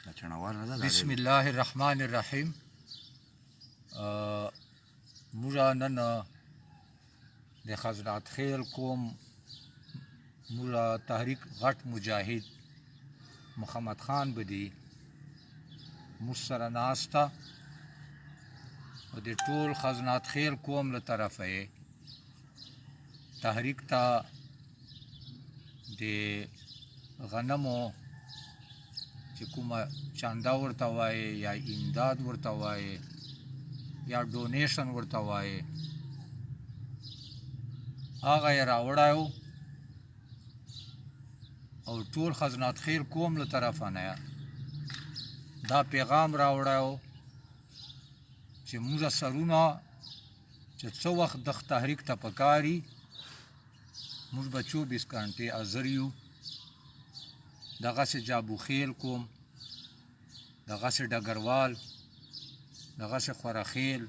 بسم الله الرحمن الرحیم. موږ نن د خزرات خیل قوم موږ تحریک غټ مجاهد محمد خان بدی موږ سره ناسته او د ټول خزرات خیل قوم له طرفه تحریک ته د غنمو چې کومه چاندا ورته وایي یا امداد ورته وایي یا ډونیشن ورته وایي هغه یې راوړی او ټول خزرات خیل قوم له طرفه نه دا پیغام راوړی چې موږ سرونه چې څه وخت د تحریک ته پکاري موږ به 24 घंटे حاضر یو. دغسې جابو خیل قوم، دغسې ډګروال، دغسې خورخیل،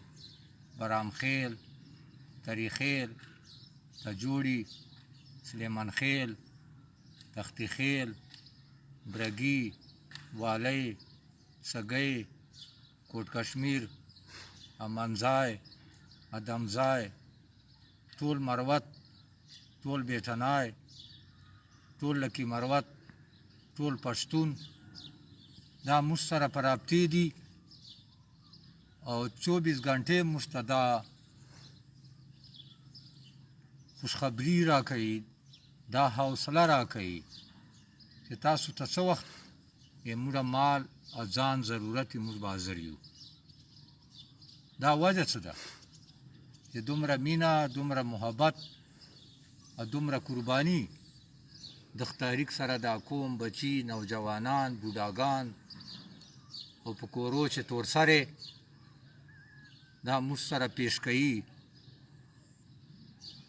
برام خیل، تری خیل، تجوړي، سلیمان خیل، تختی خیل، برګي، والی، سګی، کوټ کشمیر، امانځای، ادمځای، ټول مروت، ټول بیټنای، ټول لکی مروت، ټول پښتون دا موږ سره په رابطې دي او 24 घंटे موږ ته دا خوشخبري راکوي، دا حوصله راکوي چې تاسو ته څه وخت موږ مال او ځان ضرورت یې موږ به حاضر یو. دا وجه څه ده چې دومره مینه، دومره محبت او دومره قرباني د تحریک سره دا قوم بچي، نوجوانان، بوډاګان او په کورو چې تور سره دا موږ سره پیش کوي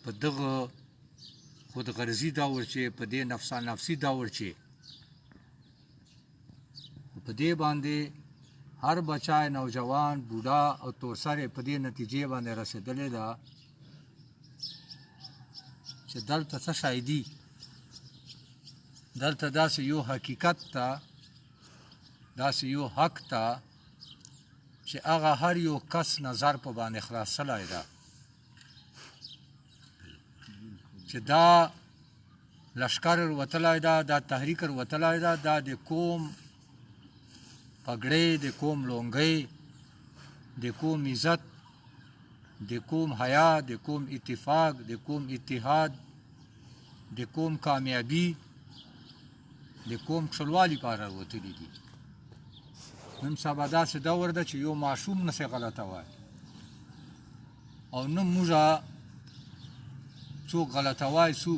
په دغه خودغرضي دور چې په دې نفسا نفسي دور چې په دې باندې هر بچای، نوجوان، بوډا او تور سره په دې نتیجې باندې رسېدلی ده چې دلته څه شی دي، دلته داسې یو حقیقت ته، داسې یو حق ته چې هغه هر یو کس نظر په باندې خلاصلی ده چې دا لشکر وتلی ده، دا تحریک وتلی ده، دا د قوم پګړۍ، د قوم لونګۍ، د قوم عزت، د قوم حیا، د قوم اتفاق، د قوم اتحاد، د قوم کامیابی، د قوم ټولوالي لپاره وتلي دي. نن سبا داسې دور ده چې یو ماشوم نسې غلطه وایي او نه موږ څوک غلطوای سو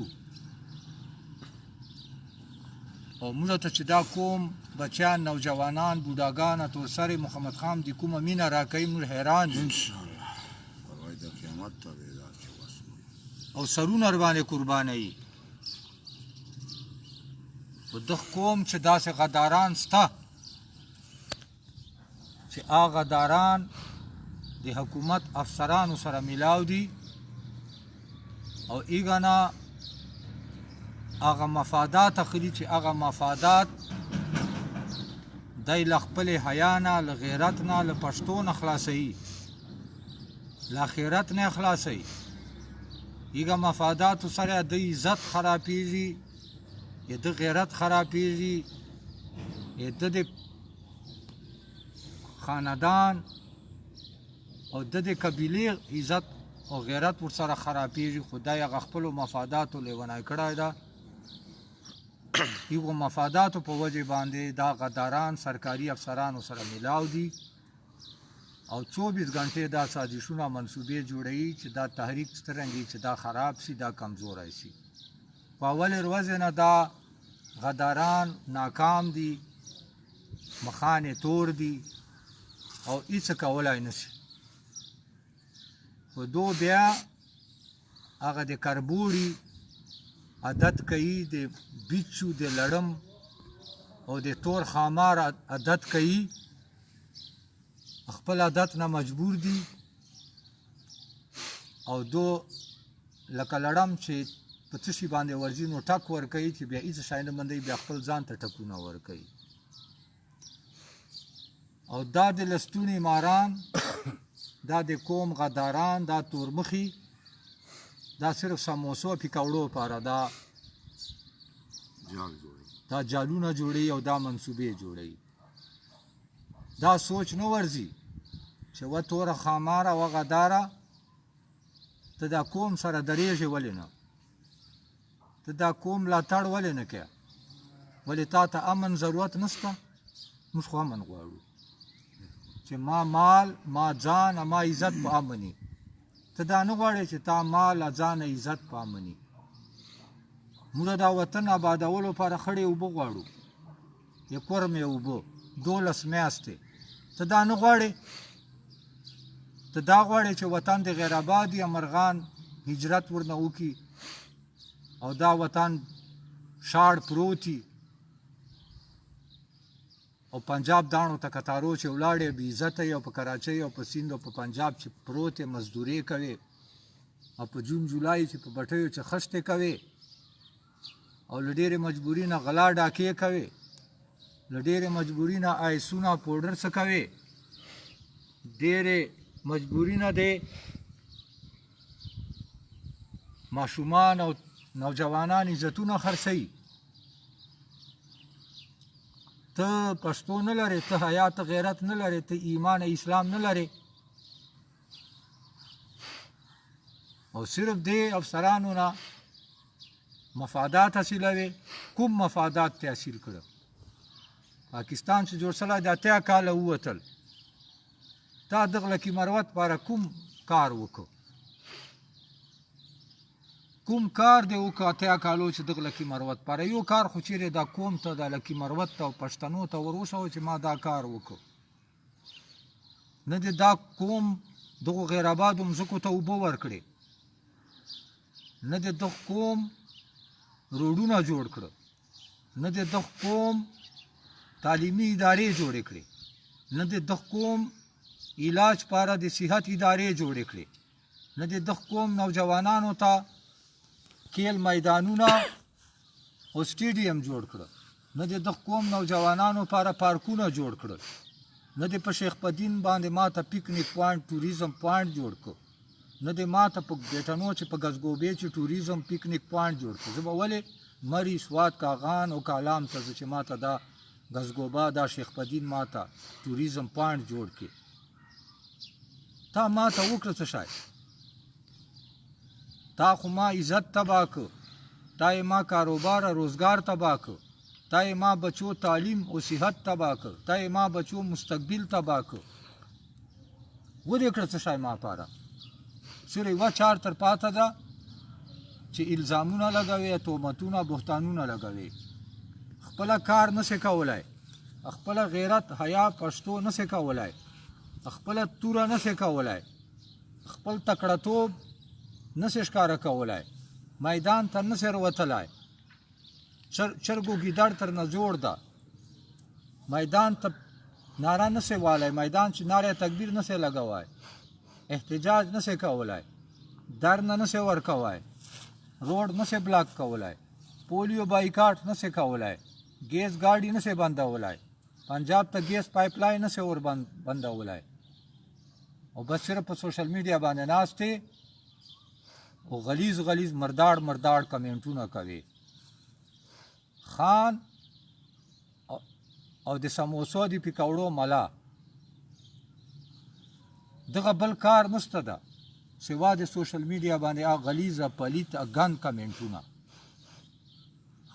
او موږ ته چې دا قوم بچیان، نوجوانان، بوډاګان، تور سرې محمد خان د کومه مینه راکوي موږ حیران یو او سرونه ورباندې قربانوي. په دغه قوم چې داسې غداران شته چې هغه غداران د حکومت افسرانو سره میلاو دي او ایګه نه هغه مفادات اخلي چې هغه مفادات دی له خپلې حیا نه، له غیرت نه، له پښتو نه خلاصوي، له آخرت نه خلاصوي. ایګه مفاداتو سره د عزت خرابېږي، یا د غیرت خرابېږي، یا د خاندان او د قبیلې عزت او غیرت ورسره خرابېږي. خو دا یې هغه خپلو مفاداتو لیونی کړی ده. یو مفاداتو په وجې باندې دا غداران سرکاري افسرانو سره میلاو دي او 24 घंटे دا سازشونه منصوبې جوړوي چې دا تحریک څرنګه چې دا خراب شي، دا کمزوری شي. په اولې ورځې نه دا غداران ناکام دي، مخان یې تور دي او هیڅ کولی نه شي. خو دو بیا هغه د کربوړي عادت کوي، د بیچو، د لړم او د تور خامار عادت کوي. خپل عادت نه مجبور دي او دو لکه لړم چې په څه شي باندې ورځي نو ټک ورکوي چې بیا هېڅ شی نه بندوي، بیا خپل ځان ته ټکونه ورکوي. او دا د لستونې ماران دا د قوم غداران دا تورمخي دا صرف سموسو پکوړو لپاره دا جالونه جوړوي او دا منصوبې جوړوي دا سوچ نه ورځي چې و توره خاماره و غداره ته دا قوم سره درېږې ولې نه ته دا قوم ملاتړ ولې نه کوې ولې تا ته امن ضرورت نشته موږ خو امن غواړو چې ما مال ما ځان ما عزت په امني ته دا نه غواړې چې تا مال ځان عزت په امني موږ دا وطن آبادولو لپاره خړې اوبه غواړو یې کورمې اوبه 12 میاشتې ته دا نه غواړې ته دا غواړې چې وطن د غیر آباد یا مرغان هجرت ورنه وکړي او دا وطن شاړ پروتي او پنجاب دانو ته کتارو چې ولاړې بې عزته او په کراچۍ او په سیند او په پنجاب چې پروت یې مزدوري کوي او په جون جولای چې په بټیو چې خشتې کوي او له ډېرې مجبوري نه غلا ډاکې کوي له ډېرې مجبوري نه آیسونه پوډر څه کوي ډېرې مجبوري نه دی ماشومان او نوجوانان عزتونه خرڅوي ته پښتو نه لرې ته حیا ته غیرت نه لرې ته ایمان اسلام نه لرې او صرف دې افسرانو نه مفادات حاصلوي کوم مفادات ته حاصل کړه پاکستان چې جوړ شوی د 80 کاله ووتل تا دغه لکي مروت لپاره کوم کار وکړو کوم کار دی وکړه 80 کالو چې دغه لکي مروت لپاره یو کار خو چیرې دا قوم ته د لکي مروت ته او پښتنو ته ور وښوه چې ما دا کار وکړو نه دی دا قوم دغو غیر آبادو مځکو ته اوبه ورکړې نه دی دغه قوم روډونه جوړ کړه نه دی دغه قوم تعلیمي ادارې جوړې کړې نه دی دغه قوم علاج لپاره د صحت ادارې جوړې کړې نه دی دغه قوم نوجوانانو ته کیل میدانونه او سټیډیم جوړ کړه نه دی دغه قوم نوجوانانو لپاره پارکونه جوړ کړل نه دی په شیخ پدین باندې ماته پکنیک پوینټ ټوریزم پوینټ جوړ کړ نه دی ماته په بیټنو چې په غزګوبې چې ټوریزم پکنیک پوینټ جوړ کړ زه به ولې مري سوات کاغان او کالام ته چې ماته دا غزګوبه دا شیخ پدین ماته ټوریزم پوینټ جوړ کړي تا ماته وکړه څه شی تا خو ما عزت تباه کړ تا یې ما کاروبار روزګار تباه کړ تا یې ما بچو تعلیم او صحت تباه کړ تا یې ما بچو مستقبل تباه کړ ودې کړه څه شی ما پاره صرف یوه چار تر پاته ده چې الزامونه لګوي تهمتونه بهتانونه لګوي خپله کار نسې کولی خپله غیرت حیا پښتو نسې کولی خپله توره نسې کولی خپل تکړهتوب نسې ښکاره کولی میدان ته نسې روتلی چرګو ګیدړ تر نه جوړ ده میدان ته ناره نسې والی میدان چې ناره تکبیر نسې لګوی احتجاج نسې کولی درنه نسې ورکوی روډ نسې بلاک کولی پولیو بایکاټ نسې کولی ګیس ګاډي نسې بندولی پنجاب ته ګیس پایپ لاین نسې ور بندولی او بس صرف په سوشل میډیا باندې ناست او غلیظ غلیظ مرداړ کمنټونه کوي خان او د سموسو د پکوړو ملا دغه بل کار نشته ده سوا د سوشل میډیا باندې هغه غلیظه پلیت ګند کمنټونه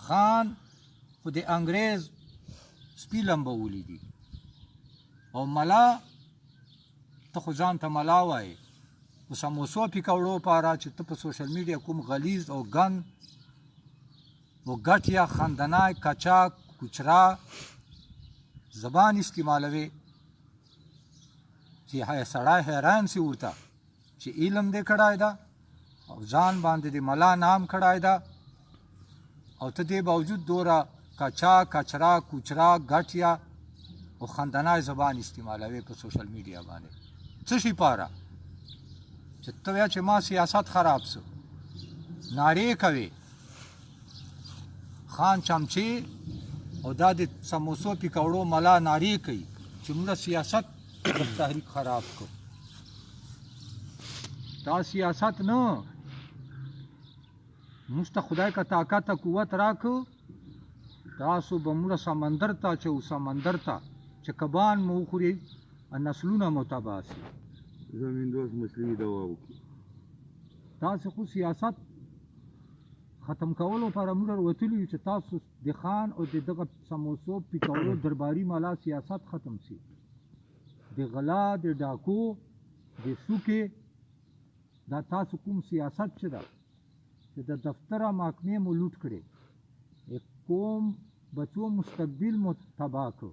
خان خو د انګریز سپي لمبولي دي او ملا ته خو ځان ته ملا وایې په سموسو پکوړو لپاره چې ته په سوشل میډیا کوم غلیظ او ګند و ګټیا خندنای کچاک کوچرا زبان استعمالوي چې سړی حیران سي ورته چې علم دې کړی ده او ځان باندې د ملا نام کړی ده او ته دې باوجود دوره کچا کچرا کوچرا ګټیا او خندنای زبان استعمالوي په سوشل میډیا باندې څه شي پاره چې ته وایې چې ما سیاست خراب سو نارې کوي خان چمچې او دا د سموسو پکوړو ملا نارې کوي چې موږ سیاست د تحریک خراب کو. دا سیاست نه، موږ ته خدای کا طاقت قوت راکو، تاسو به موږ سمندر ته چې سمندر ته چې کبان مو وخوري نسلونه مو تباه شي. زمین دوست مسلمي دوا وکړي. تاسو خو سیاست ختم کولو لپاره موږ وروتلي یو چې تاسو د خان او د دغه سموسو پیکولو درباري مالا سیاست ختم شي. د غلا د ډاکو د سوکې دا تاسو کوم سیاست چې ده چې د دفتره محکمې مو لوټ کړې، قوم بچو مستقبل مو تباه کړ،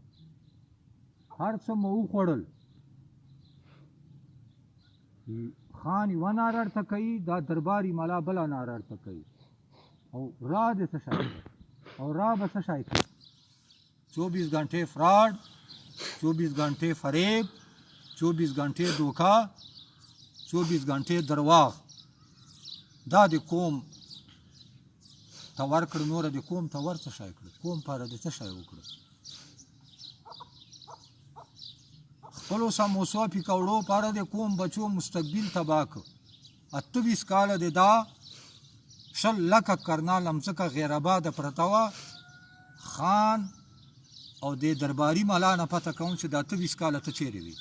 هر څه مو وخوړل. خان یوه ناره ورته کوي، دا درباري مالا بله ناره ورته کوي. او را د څه شی او را به څه شی کوي؟ 24 घंटे फ्रॉड، 24 घंटे फरेब، 24 घंटे धोखा، 24 घंटे درواغ. دا د قوم ته ورکړه، نوره د قوم ته ور څه شی کړه؟ قوم پاره د څه شی وکړه؟ خپلو سموسو پیکوړو پاره د قوم بچو مستقبل تباه کړ. 28 کاله د دا 100 لکه کرنال مځکه غیر آباده پرته وه. خان او د درباري مالا نه پته کوم چې دا 28 کاله ته چیرې وي.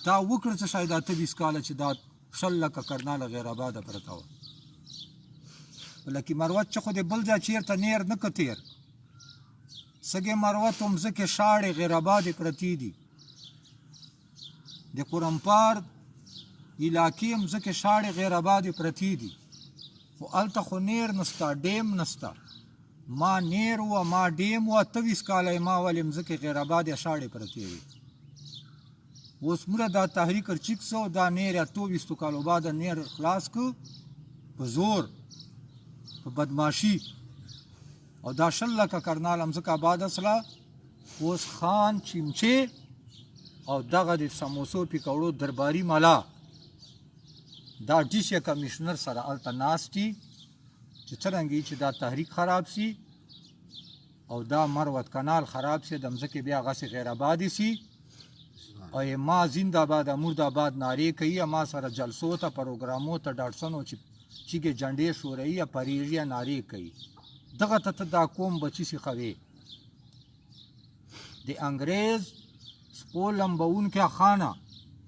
دا وکړه څه شی دا 28 کاله چې دا 100 لکه کرناله غیر آباده پرته وه. لکه مروت چې خو د بل ځای چېرته نیر نه که تیر، سږې مروت و مځکې شاړې غیر آبادې پرتې دي. د قرمپار علاقې مځکې شاړې غیر آبادې پرتې دي، خو هلته خو نیر نسته، ډیم نسته. ما نیر و ما ډیم و 28 کاله ما ولې مځکې غیر آبادې شاړې پرتې وي. اوس موږ دا تحریک چیک سو، دا نیر 28 کالو بعد نیر خلاص کو په زور په بدماشي، او دا 100 لکه کرنال مځکه آباده سله. اوس خان چمچې او دغه د سموسو پیکوړو درباري مالا دا ډیشه کمیشنر سره هلته ناست دي چې څرنګه چې دا تحریک خراب شي او دا مروت کانال خراب شي، د مځکې بیا هغسې غیر آبادې شي. او ما زنده باد مرد آباد نارې کوي، ما سره جلسو ته پروګرامو ته ډاټسنو چې چیګې جنډې شورهیي یا پریږي یا نارې کوي. دغه ته دا قوم بچي سي خوي. د انګریز سپو لمبونکې خانه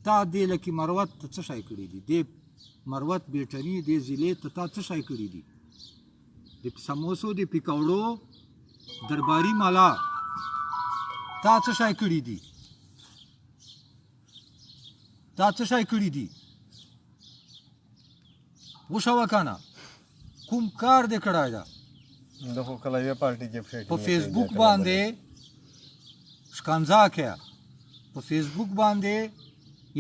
تا دې لکې مروت ته څه شی کړي دي؟ دې مروت بیټري دې ضلع ته تا څه شی کړي دي؟ د سموسو د پیکوړو درباري مالا تا څه شی کړي دي؟ تا څه شی کړي دي؟ وشوه کنه کوم کار دې کړی ده؟ د خو کله یوه پارټي کې په فیسبوک باندې شکنځا کړه، په فیسبوک باندې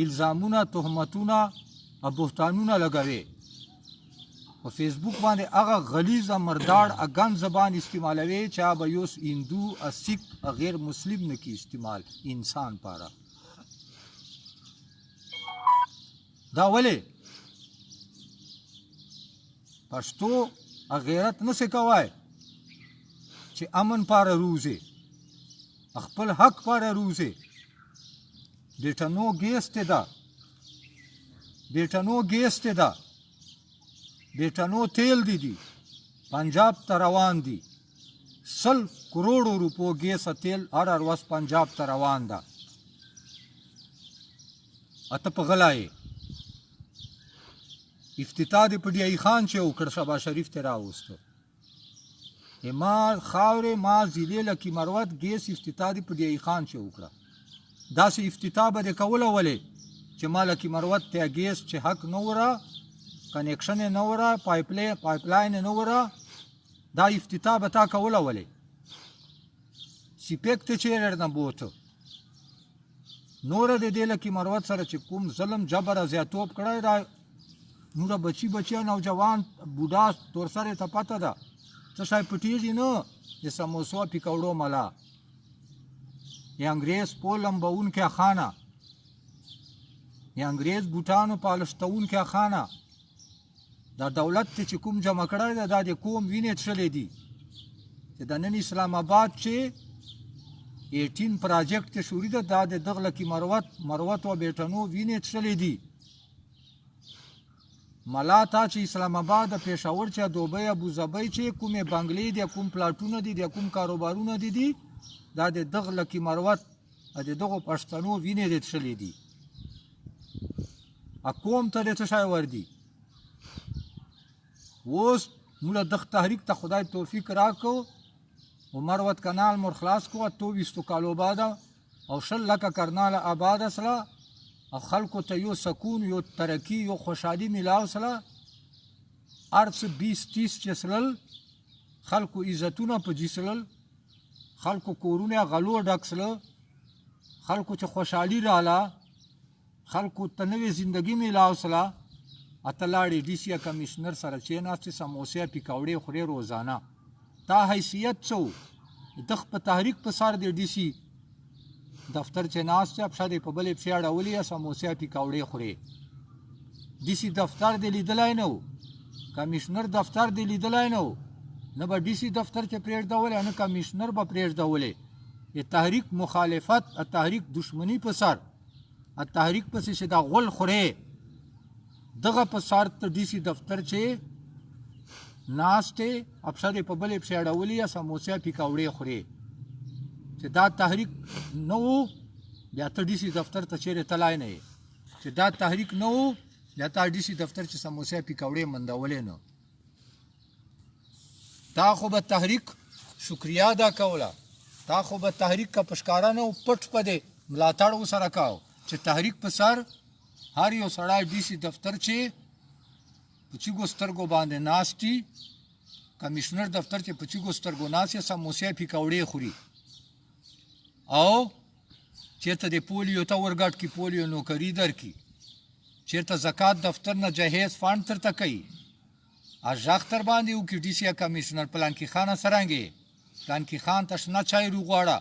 الزامونه، تهمتونه او بهتانونه لګوي. په فیسبوک باندې هغه غلیظ مرداړ اګن زبان استعمالوي چې به یوس هندو او سیک غیر مسلم نه کی استعمال انسان پاره. دا ولې پښتو غیرت نه سې کوای چې امن پاره روزه، خپل حق پاره روزه. بیٹنو گیسته ده، بیٹنو گیسته ده، بیٹنو تیل دی پنجاب ته روان دي. 100 کروڑو روپو گیس تیل هر ورځ پنجاب ته روان ده. اته په غلای افتتاح د پډیای خان چې وکړ شبا شریف ته راوستو. ما خاورې ما ضلع لکي مروت ګیس افتتاح د پډیای خان چې وکړه. داسې افتتاح به دې کوله ولې چې ما لکي مروت ته ګیس چې حق نه وره، کنیکشن یې نه وره، پایپلاین یې نه وره، دا افتتاح به تا کوله ولې؟ سیپیک ته چیرې نه بوته. نوره د دې لکي مروت سره چې کوم ظلم جبر زیاتوب کړی دا نوره بچي نوجوان بوډا تور سره ته پته ده څه شی پټېږي نه د سموسو پیکوړو ملا. یا انګریز پو لمبونکې خانه، یا انګریز بوټانو پالشتونکې خانه. دا دولت ته چې کوم جمع کړی ده دا د کوم وینې څښلې دي چې د نن اسلام آباد چې 18 پراجیکټ ته شوري ده دا د دغه لکي مروت و بیټنو وینې څښلې دي ملا تا چې اسلام آباد پېښور چې دوبۍ ابوظبي چې کومې بنګلې دي کوم پلاټونه دي د کوم کاروبارونه دي دا د دغه لکي مروت د دغو پښتنو وینې دې څښلې دي قوم ته د څه شی وردي اوس موږ دغه تحریک ته خدای توفیق راکړو و مروت کنال مور خلاص کو 22 کالو بعد او 6 لکه کرناله آباد سره او خلکو ته یو سکون یو ترقی یو خوشحالي میلاو سره ارڅ 20-30 چسلل خلکو عزتونه په جسلل خلکو کورونه غلو ډکسل خلکو چې خوشحالي رااله خلکو ته نوې زندگی میلاو سره اتلاړي ډي سي کمشنر سره چې ناستې سموسې پکوړې خوري روزانه تا حیثیت څو دغه په تحریک په سر د ډي سي دفتر چې ناست اب شاده په بلې پښې اړولې سموسې پکوړې خوري ډي سي دفتر د لیدلای نو کمشنر دفتر د لیدلای نو نه به ډي سي دفتر چې پرېږدول نه کمشنر به پرېږدولې د تحریک مخالفت تحریک دشمنی په سر تحریک پسې چې دا غول خوري دغه په سر ته ډي سي دفتر چې ناشته افسر په بلې پښې اړولې سموسې پکوړې خوري چې دا تحریک نه و بیا ته ډي سي دفتر ته چیرې تلای نه چې دا تحریک نه و بیا ته ډي سي دفتر چې سموسې پکوړې مندولې نه تا خو به تحریک شکریا ادا کوله تا خو به تحریک کا پشکارا نه پټ پدې ملاتړ وسره کاو چې تحریک په سر هر یو سړی ډي سي دفتر چې په چیګو سترګو باندې ناستي کمشنر دفتر چې په چیګو سترګو ناستي سموسې پکوړې خوري او چېرته د پولیو ته ورګټ کې پولیو نوکري درکړي چېرته زکات دفتر نه جهیز فانډ درته کوي اژغ تر باندې وکړي ډي سي کمشنر پلانکي خانه سرنګې پلانکي خان ته شنه چای روغواړه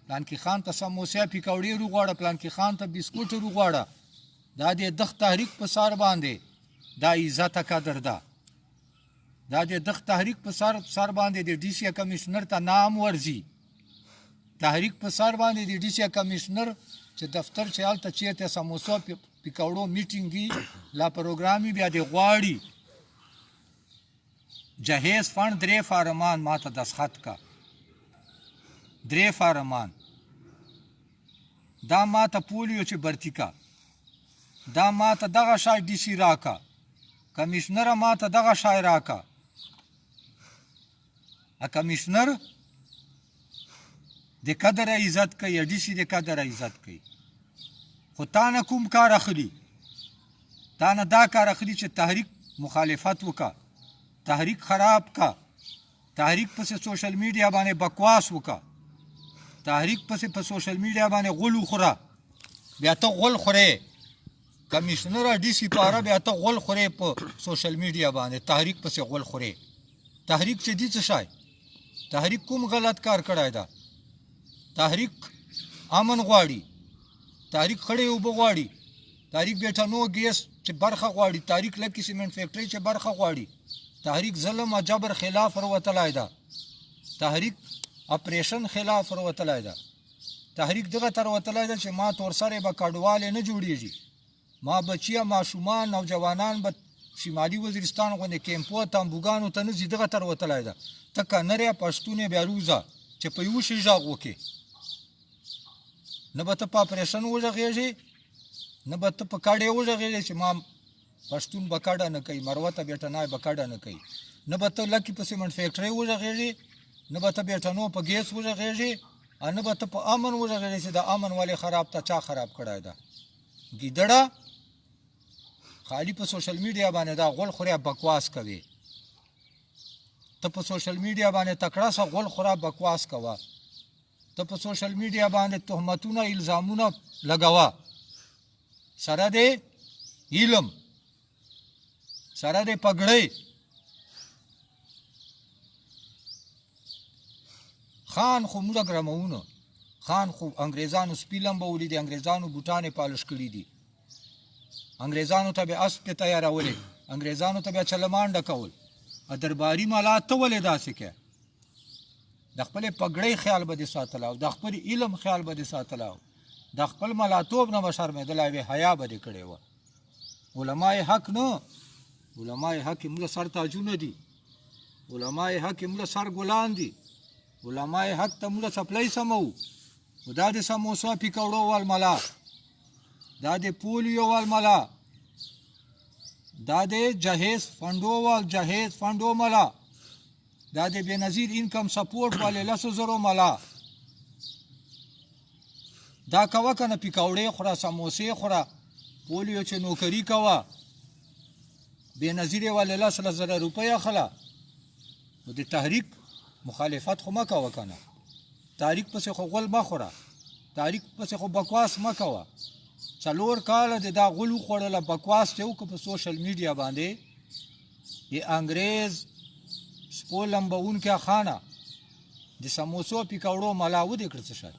پلانکي خان ته سموسې پکوړې روغواړه پلانکي خان ته بسکوټ روغواړه دا د دغه تحریک په سر باندې دا عزت قدر ده دا د دغه تحریک په سر باندې د ډي سي کمشنر ته نام ورزي تحریک په سر باندې د ډي سي کمشنر چې دفتر چې هلته چېرته سموسو پکوړو میټینګ لا پروګرامي بیا د غواړي جهیز فنډ 3 فارمان ماته دسخط کا 3 فارمان دا ماته پولیو چې برتی کا دا ماته دغه شای ډي سي راکا کمشنر ماته دغه شای راکا کمشنر د قدر عزت کوي ډي سي د قدر عزت کوي خو تا نه کوم کار اخلي تا نه دا کار اخلي چې تحریک مخالفت وکا تحریک خراب کا تحریک پسې سوشل میډیا باندې بکواس وکا تحریک پسې په سوشل میډیا باندې غول خوره بیا ته غول خورې کمشنر ډي سي پاره بیا ته غول خورې په سوشل میډیا باندې تحریک پسې غول خورې تحریک چې دي څه شای تحریک کوم غلط کار کړای دا تحریک امن غواړي تحریک خړې اوبه غواړي تحریک بیٹانو ګیس چې برخه غواړي تحریک لکه سیمنټ فیکټری چې برخه غواړي تحریک ظلم او جبر خلاف وروتلای دا تحریک اپریشن خلاف وروتلای دا تحریک دغه تر وتلای دا چې ما تور سره به کډواله نه جوړیږي ما بچیا ماشومان نوجوانان به شمالي وزیرستان غونډه کیمپو تامبوګانو ته نه زیدغه تر وتلای دا تکه نری پښتون بیا روزه چې په یو شي ژغ وکي نه به ته په اپریشن وژغېږي نه به ته په کاډې وژغېږي چې ما پښتون به کاډه نه کوي مروته بیټنای به کاډه نه کوي نه به ته لکه په سیمنټ فیکټرۍ وژغېږي نه به ته بیټنو په ګیس وژغېږي او نه به ته په امن وژغېږي چې د امن ولې خراب ته چا خراب کړی ده ګیدړه خالی په سوشل میډیا باندې دا غول خوریا بکواس کوي ته په سوشل میډیا باندې تکړه سه غول خورا بکواس کوه ته په سوشل میډیا باندې تهمتونه الزامونه لګوه سره د علم سره د پګړۍ خان خو موږ ګرمونه خان خو انګریزانو سپیلم به ولیدي انګریزانو بوټانې پالش کړي دي انګریزانو ته به اسب تیارولې انګریزانو ته به چلمان ډکول درباري مالات ته ولې داسې کې د خپلې پګړۍ خیال به دې ساتلی او د خپل علم خیال به دې ساتلی او د خپل ملاتوب نه به شرمېدلی وې حیا به دې کړې وه علمای حق نه علمای حق یې موږ سر تاجونه دي علمای حق یې موږ سر ګلان دي علمای حق ته موږ څپلۍ سموو خو دا د سموسا پیکوړو وال ملا دا د پولیو وال ملا دا د جهیز فنډو وال جهیز فنډو ملا دا د بېنظیر انکم سپورټ والې 10,000 ملا دا کوه که نه پیکوړې خوره سموسې خوره پولیو چې نوکري کوه بېنظیرې والې 10,000 روپۍ اخله نو د تحریک مخالفت خو مه کوه که نه تحریک پسې خو غول مه خوره تحریک پسې خو بکواس مه کوه 4 کاله د دا غول وخوړله بکواس چې وکړه په سوشل میډیا باندې د انګریز سپو لمبوونکي خانه د سموسو پیکوړو ملا ودې کړ څه شی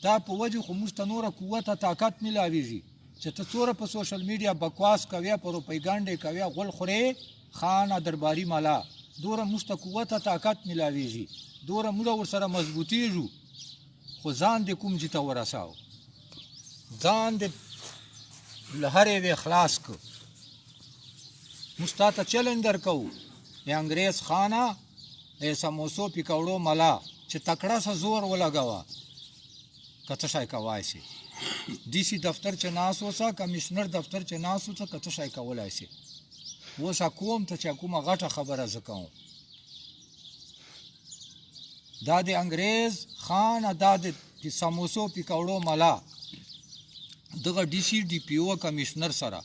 دا په وجه خو موږ ته نوره قوت طاقت میلاویږي چې ته څوره په سوشل میډیا بکواس کوې په روپیګانډې کوې غول خورې خانه درباري ملا دوره موږ ته قوت طاقت میلاویږي دوره موږ ورسره مضبوطیږو خو ځان دې کوم ځای ته ورساو ځان دې له هرې یوې خلاص کړو موږ تا ته چلنج درکوو د انګریز خانه د سموسو پیکوړو ملا چې تکړه سه زور ولګوه که څه شی کوای شي ډي سي دفتر چې ناست اوسه کمیشنر دفتر چې ناست اوسه که څه شی کولی شي اوس کوم ته چې کومه غټه خبره زه کوم دا د انګریز خان دا د سموسو پیکوړو ملا دغه ډي سي ډي پي او کمیشنر سره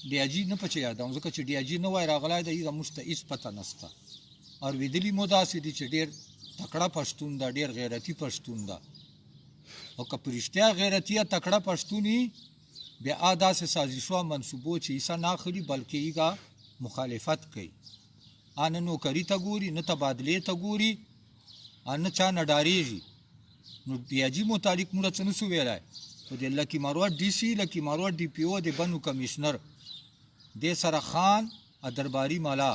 ډي اجي نه پچې یادوم ځکه چې ډي اجي نه وای راغلی د هغه موږ ته هېڅ پته نشته اورېدلي مو داسې دي چې ډېر تکړه پښتون ده ډېر غیرتي پښتون ده او که په رښتیا غیرتي یا تکړه پښتون وي بیا داسې سازشو منصوبو چې حصه نه اخلي بلکې هغه مخالفت کوي نه نوکري ته ګوري نه تبادلې ته ګوري نه چا نه ډارېږي نو ډي اجي متعلق موږ څه نسو ویلی خو د لکي مروت ډي سي لکي مروت ډي پي او د بنو کمیشنر دې سره خان درباري ملا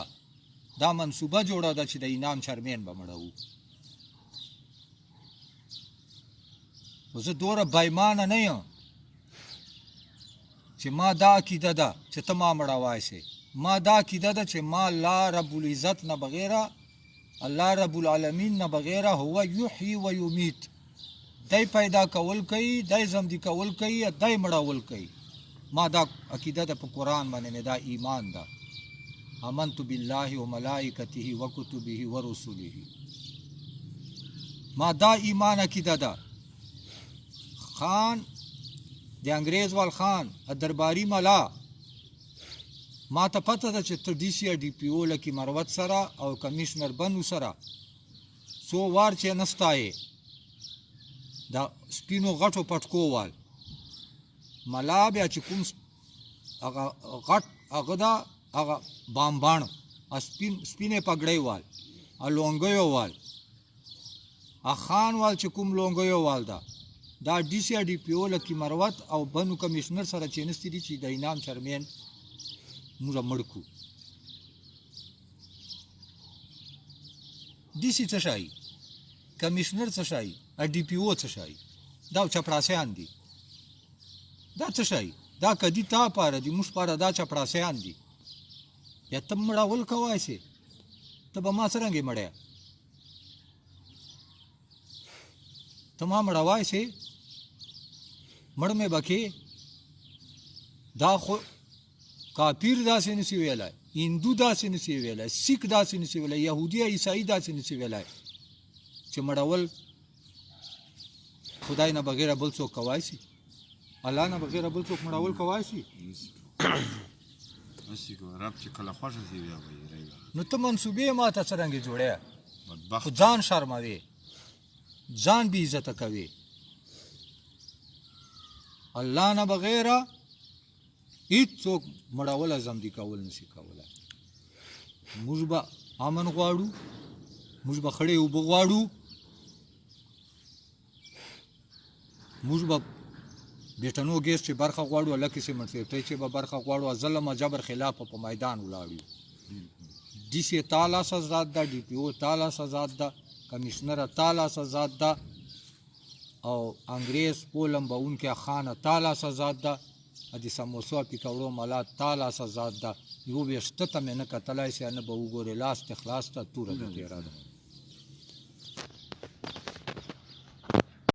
دا منصوبه جوړه ده چې د انعام چرمین به مړوو خو زه دومره بایمانه نه یم چې ما دا عقیده ده چې ته ما مړوای سې ما دا عقیده ده چې ما الله رب العزت نه بغیره الله رب العالمین نه بغیره هو یحیی و یمیت دی پیدا کول کوي دی زمدي کول کوي دی مړول کوي ما دا عقیده ده په قرآن باندې مې دا ایمان ده آمنت بالله و ملائکته و کتبه و رسوله ما دا ایمان عقیده ده خان د انګریز وال خان درباري ملا ما ته پته ده چې ته ډي سي یا ډي پي او لکي مروت سره او کمیشنر بنو سره څو وار چې نستایې دا سپینو غټو پټکو وال ملا بیا چې کوم هغه غټ هغه دا هغه بامباڼ سپینې پګړۍ وال لونګیو وال خان وال چې کوم لونګیو وال ده دا ډي سي یا ډي پي او لکي مروت او بنو کمیشنر سره چې نستې دي چې د انعام چرمین موږ مړ کړو ډي سي څه شی کمیشنر څه شی ډي پي او څه شی دا چپړاسیان دي دا څه شی دا کدي تا پاره دي موږ پاره دا چپړاسیان دي یا ته مړول کوای شي ته به ما څرنګې مړیا ته ما مړوای شي مړ مې بکې دا خو کافر داسې نسی ویلی هندو داسې نسی ویلی سیک داسې نسی ویلی یهودي یا عیسائی داسې نسی ویلی چې مړول خدای نه بغیره بل څوک کوای شي الله نه بغیره بل څوک مړول کوای شي رب چې کله خوښه شي بیا به یې نو ته منصوبې ما ته څرنګې جوړې خو ځان شرموې ځان بې عزته کوې الله نه بغیره هیڅوک مړول زمدي کول نشي کولی موږ به امن غواړو موږ به خړې اوبه غواړو موږ به بیټنو ګیس چې برخه غواړو لکه سیمنټ فیکټرۍ چې به برخه غواړو ظلم او جبر خلاف په میدان ولاړو ډي سي تعالی سزاد ده ډي پي او تعالی سزاد ده کمشنره تعالی سزاد ده او انګریز پولم بهونکی خانه تعالی سزاد ده د سموسو او پکوړو ملا تعالی سزاد ده یو ویشته ته مې نه کتلی سي نه به وګورې لاس ته خلاص ته توره د تېره ده